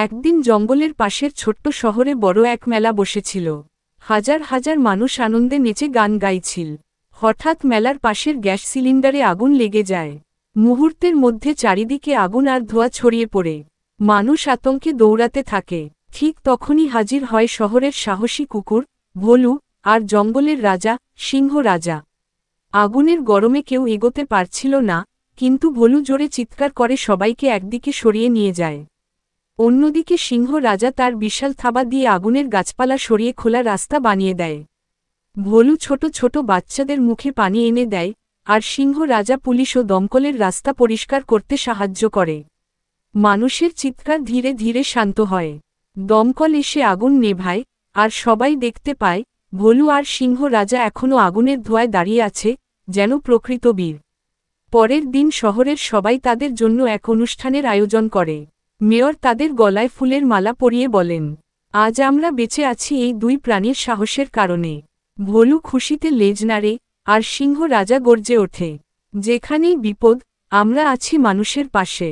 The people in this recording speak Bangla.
একদিন জঙ্গলের পাশের ছোট্ট শহরে বড় এক মেলা বসেছিল। হাজার হাজার মানুষ আনন্দে নেচে গান গাইছিল। হঠাৎ মেলার পাশের গ্যাস সিলিন্ডারে আগুন লেগে যায়। মুহূর্তের মধ্যে চারিদিকে আগুন আর ধোঁয়া ছড়িয়ে পড়ে। মানুষ আতঙ্কে দৌড়াতে থাকে। ঠিক তখনই হাজির হয় শহরের সাহসী কুকুর ভোলু আর জঙ্গলের রাজা সিংহ রাজা। আগুনের গরমে কেউ এগোতে পারছিল না, কিন্তু ভোলু জোরে চিৎকার করে সবাইকে একদিকে সরিয়ে নিয়ে যায়। অন্যদিকে সিংহ রাজা তার বিশাল থাবা দিয়ে আগুনের গাছপালা সরিয়ে খোলা রাস্তা বানিয়ে দেয়। ভোলু ছোট ছোট বাচ্চাদের মুখে পানি এনে দেয়, আর সিংহ রাজা পুলিশ ও দমকলের রাস্তা পরিষ্কার করতে সাহায্য করে। মানুষের চিৎকার ধীরে ধীরে শান্ত হয়। দমকল এসে আগুন নেভায়, আর সবাই দেখতে পায় ভোলু আর সিংহ রাজা এখনও আগুনের ধোঁয়ায় দাঁড়িয়ে আছে, যেন প্রকৃত বীর। পরের দিন শহরের সবাই তাদের জন্য এক অনুষ্ঠানের আয়োজন করে। মেয়র তাদের গলায় ফুলের মালা পরিয়ে বলেন, আজ আমরা বেঁচে আছি এই দুই প্রাণীর সাহসের কারণে। ভোলু খুশিতে লেজ নাড়ে, আর সিংহ রাজা গর্জে ওঠে, যেখানেই বিপদ, আমরা আছি মানুষের পাশে।